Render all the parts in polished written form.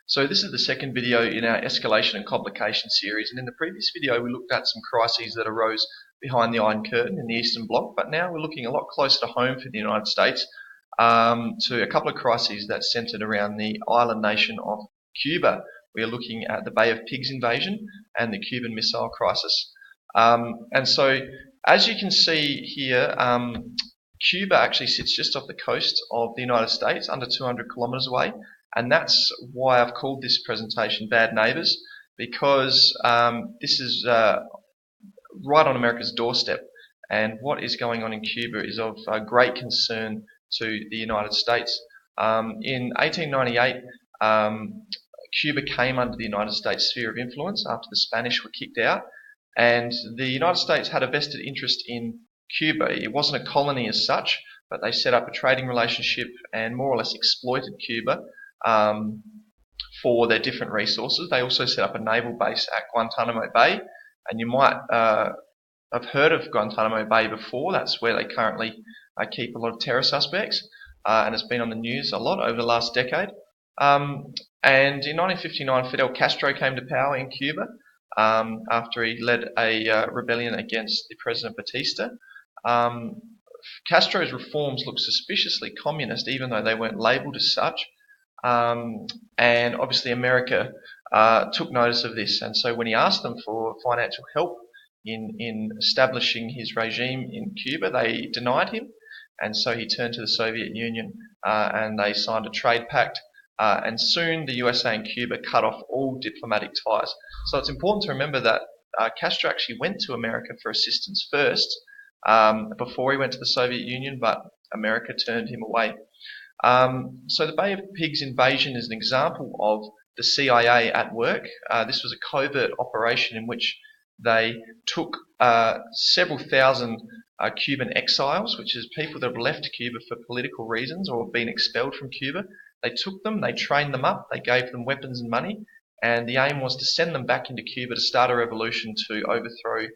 So this is the second video in our escalation and complication series, and in the previous video we looked at some crises that arose behind the Iron Curtain in the Eastern Bloc, but now we're looking a lot closer to home for the United States, to a couple of crises that centered around the island nation of Cuba. We are looking at the Bay of Pigs invasion and the Cuban Missile Crisis. And so, as you can see here, Cuba actually sits just off the coast of the United States, under 200 kilometers away. And that's why I've called this presentation Bad Neighbours, because this is right on America's doorstep. And what is going on in Cuba is of great concern to the United States. In 1898, Cuba came under the United States sphere of influence after the Spanish were kicked out. And the United States had a vested interest in Cuba. It wasn't a colony as such, but they set up a trading relationship and more or less exploited Cuba for their different resources. They also set up a naval base at Guantanamo Bay, and you might have heard of Guantanamo Bay before. That's where they currently keep a lot of terror suspects, and it's been on the news a lot over the last decade. And in 1959, Fidel Castro came to power in Cuba after he led a rebellion against the President Batista. Castro's reforms looked suspiciously communist, even though they weren't labelled as such. And obviously America took notice of this, and so when he asked them for financial help in establishing his regime in Cuba, they denied him, and so he turned to the Soviet Union and they signed a trade pact, and soon the USA and Cuba cut off all diplomatic ties. So it's important to remember that Castro actually went to America for assistance first before he went to the Soviet Union, but America turned him away. So the Bay of Pigs invasion is an example of the CIA at work. This was a covert operation in which they took several thousand Cuban exiles, which is people that have left Cuba for political reasons or been expelled from Cuba. They took them, they trained them up, they gave them weapons and money, and the aim was to send them back into Cuba to start a revolution to overthrow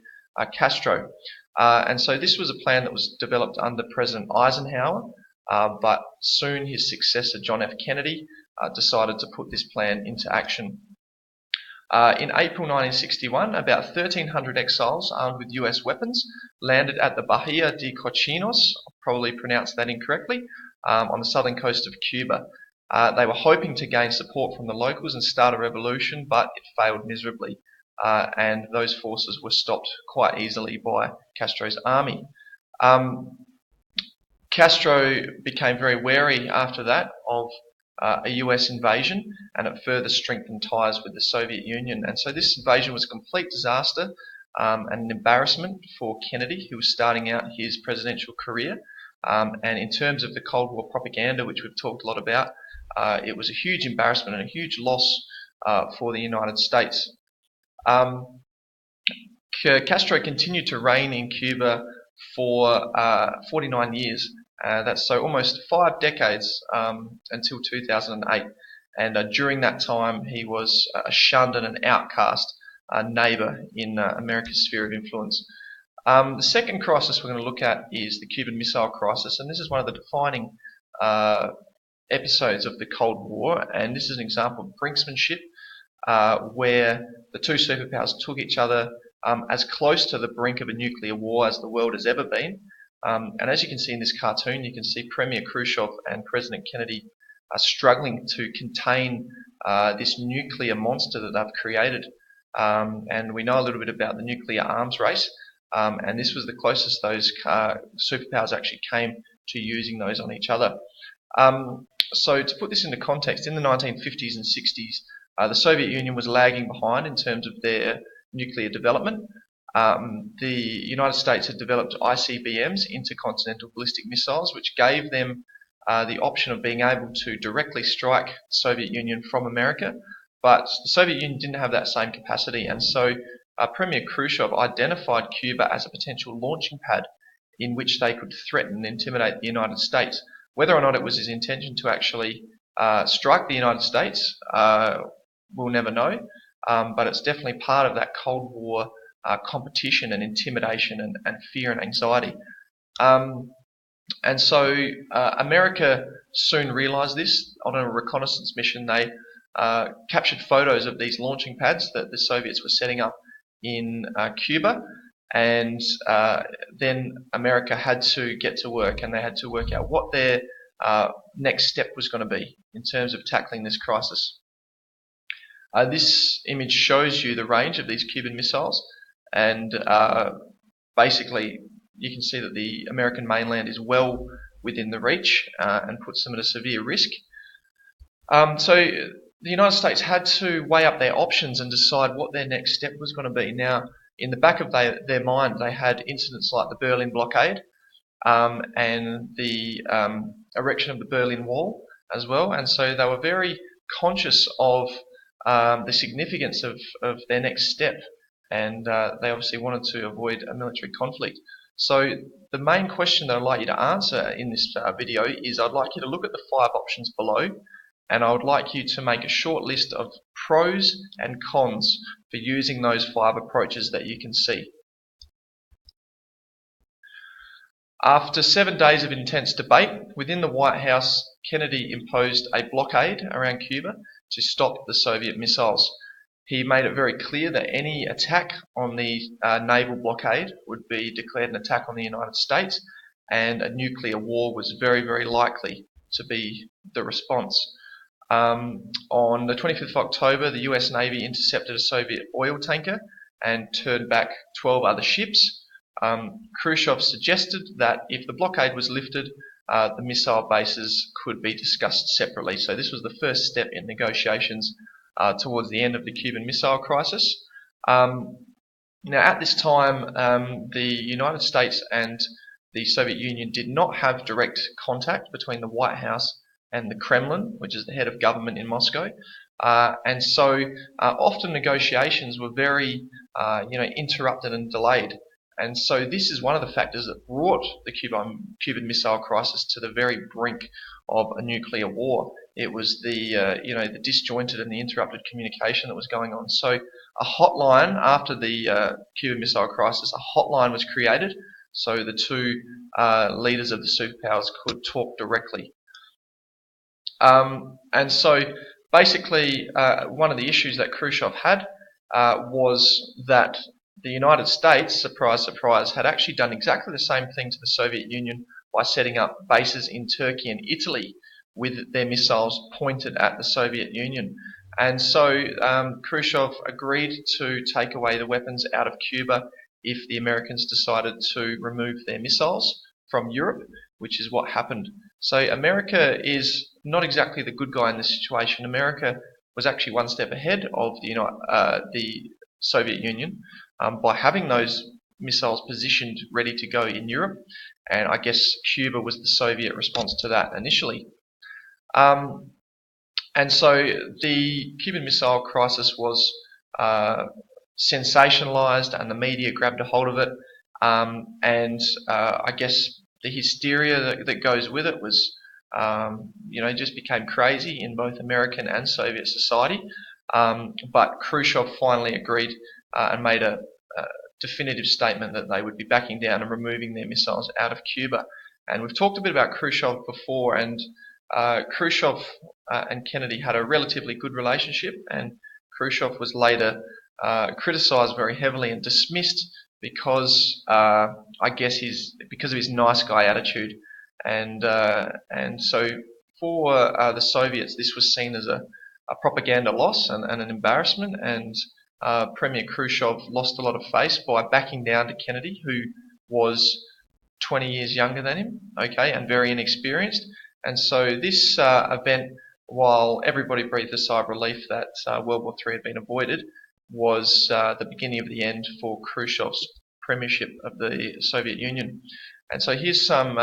Castro. And so this was a plan that was developed under President Eisenhower. But soon his successor, John F. Kennedy, decided to put this plan into action. In April 1961, about 1,300 exiles armed with US weapons landed at the Bahia de Cochinos, I probably pronounced that incorrectly, on the southern coast of Cuba. They were hoping to gain support from the locals and start a revolution, but it failed miserably, and those forces were stopped quite easily by Castro's army. Castro became very wary after that of a US invasion, and it further strengthened ties with the Soviet Union. And so this invasion was a complete disaster and an embarrassment for Kennedy, who was starting out his presidential career. And in terms of the Cold War propaganda, which we've talked a lot about, it was a huge embarrassment and a huge loss for the United States. Castro continued to reign in Cuba for 49 years. That's so almost 5 decades until 2008. And during that time, he was a shunned and an outcast neighbour in America's sphere of influence. The second crisis we're going to look at is the Cuban Missile Crisis, and this is one of the defining episodes of the Cold War, and this is an example of brinksmanship where the two superpowers took each other as close to the brink of a nuclear war as the world has ever been. And as you can see in this cartoon, you can see Premier Khrushchev and President Kennedy are struggling to contain this nuclear monster that they've created. And we know a little bit about the nuclear arms race, and this was the closest those superpowers actually came to using those on each other. So to put this into context, in the 1950s and 60s, the Soviet Union was lagging behind in terms of their nuclear development. The United States had developed ICBMs, intercontinental ballistic missiles, which gave them the option of being able to directly strike the Soviet Union from America, but the Soviet Union didn't have that same capacity, and so Premier Khrushchev identified Cuba as a potential launching pad in which they could threaten and intimidate the United States. Whether or not it was his intention to actually strike the United States, we'll never know, but it's definitely part of that Cold War competition and intimidation and fear and anxiety. And so America soon realised this. On a reconnaissance mission, they captured photos of these launching pads that the Soviets were setting up in Cuba, and then America had to get to work, and they had to work out what their next step was going to be in terms of tackling this crisis. This image shows you the range of these Cuban missiles, and basically you can see that the American mainland is well within the reach and puts them at a severe risk. So the United States had to weigh up their options and decide what their next step was going to be. Now, in the back of their mind, they had incidents like the Berlin blockade and the erection of the Berlin Wall as well, and so they were very conscious of the significance of their next step, and they obviously wanted to avoid a military conflict. So the main question that I'd like you to answer in this video is, I'd like you to look at the 5 options below, and I would like you to make a short list of pros and cons for using those 5 approaches that you can see. After 7 days of intense debate, within the White House, Kennedy imposed a blockade around Cuba to stop the Soviet missiles. He made it very clear that any attack on the naval blockade would be declared an attack on the United States, and a nuclear war was very, very likely to be the response. On the 25th of October, the US Navy intercepted a Soviet oil tanker and turned back 12 other ships. Khrushchev suggested that if the blockade was lifted, the missile bases could be discussed separately. So this was the first step in negotiations towards the end of the Cuban Missile Crisis. Now, at this time, the United States and the Soviet Union did not have direct contact between the White House and the Kremlin, which is the head of government in Moscow. And so often negotiations were very interrupted and delayed. And so this is one of the factors that brought the Cuban Missile Crisis to the very brink of a nuclear war. It was the disjointed and the interrupted communication that was going on. So a hotline after the Cuban Missile Crisis, a hotline was created so the two leaders of the superpowers could talk directly. And so basically one of the issues that Khrushchev had was that the United States, surprise, surprise, had actually done exactly the same thing to the Soviet Union by setting up bases in Turkey and Italy with their missiles pointed at the Soviet Union. And so Khrushchev agreed to take away the weapons out of Cuba if the Americans decided to remove their missiles from Europe, which is what happened. So America is not exactly the good guy in this situation. America was actually one step ahead of the Soviet Union by having those missiles positioned ready to go in Europe, and I guess Cuba was the Soviet response to that initially. And so the Cuban Missile Crisis was sensationalized, and the media grabbed a hold of it, and I guess the hysteria that goes with it was just became crazy in both American and Soviet society. But Khrushchev finally agreed and made a definitive statement that they would be backing down and removing their missiles out of Cuba. And we've talked a bit about Khrushchev before, and Khrushchev and Kennedy had a relatively good relationship, and Khrushchev was later criticized very heavily and dismissed because I guess because of his nice guy attitude, and so for the Soviets this was seen as a propaganda loss and an embarrassment, and Premier Khrushchev lost a lot of face by backing down to Kennedy, who was 20 years younger than him, and very inexperienced. And so this event, while everybody breathed a sigh of relief that World War III had been avoided, was the beginning of the end for Khrushchev's premiership of the Soviet Union. And so here's some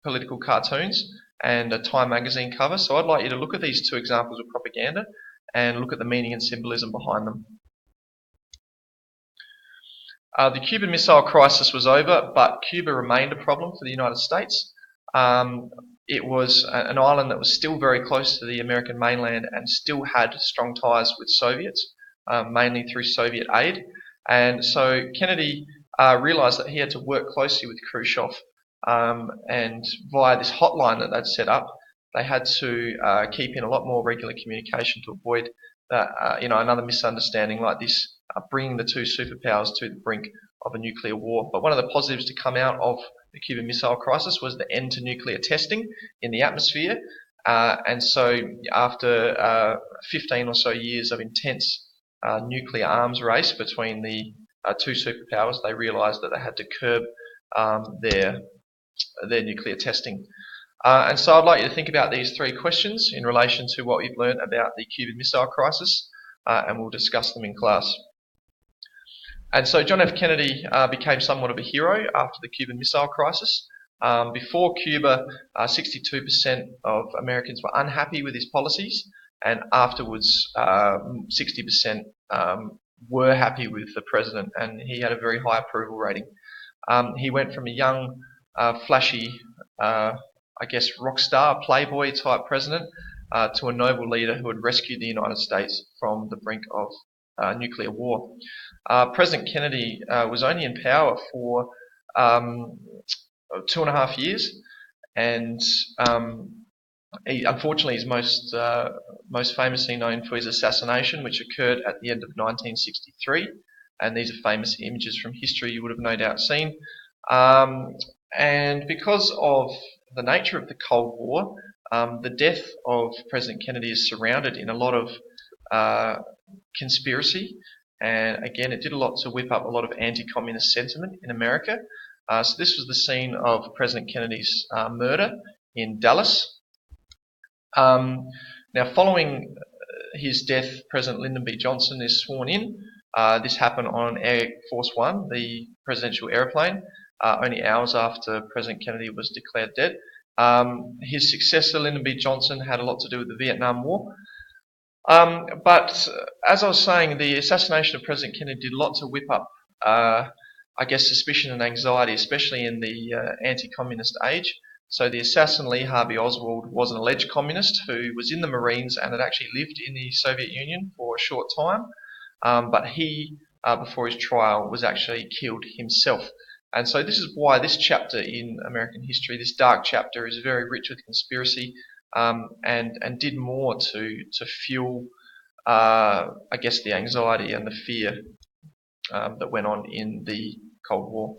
political cartoons and a Time magazine cover. So I'd like you to look at these two examples of propaganda and look at the meaning and symbolism behind them. The Cuban Missile Crisis was over, but Cuba remained a problem for the United States. It was an island that was still very close to the American mainland and still had strong ties with Soviets, mainly through Soviet aid. And so Kennedy realized that he had to work closely with Khrushchev, and via this hotline that they'd set up, they had to keep in a lot more regular communication to avoid that, another misunderstanding like this, bringing the two superpowers to the brink of a nuclear war. But one of the positives to come out of the Cuban Missile Crisis was the end to nuclear testing in the atmosphere. And so after 15 or so years of intense nuclear arms race between the two superpowers, they realised that they had to curb their nuclear testing. And so I'd like you to think about these three questions in relation to what we've learned about the Cuban Missile Crisis, and we'll discuss them in class. And so John F. Kennedy became somewhat of a hero after the Cuban Missile Crisis. Before Cuba, 62% of Americans were unhappy with his policies, and afterwards 60% were happy with the president, and he had a very high approval rating. He went from a young, flashy, rock star, playboy type president to a noble leader who had rescued the United States from the brink of nuclear war. President Kennedy was only in power for 2.5 years, and unfortunately is most famously known for his assassination, which occurred at the end of 1963. And these are famous images from history you would have no doubt seen. And because of the nature of the Cold War, the death of President Kennedy is surrounded in a lot of conspiracy. And again, it did a lot to whip up a lot of anti-communist sentiment in America. So this was the scene of President Kennedy's murder in Dallas. Now, following his death, President Lyndon B. Johnson is sworn in. This happened on Air Force One, the presidential airplane, only hours after President Kennedy was declared dead. His successor, Lyndon B. Johnson, had a lot to do with the Vietnam War. But as I was saying, the assassination of President Kennedy did a lot to whip up, suspicion and anxiety, especially in the anti-communist age. So the assassin, Lee Harvey Oswald, was an alleged communist who was in the Marines and had actually lived in the Soviet Union for a short time. But he, before his trial, was actually killed himself. And so this is why this chapter in American history, this dark chapter, is very rich with conspiracy, and did more to fuel, the anxiety and the fear that went on in the Cold War.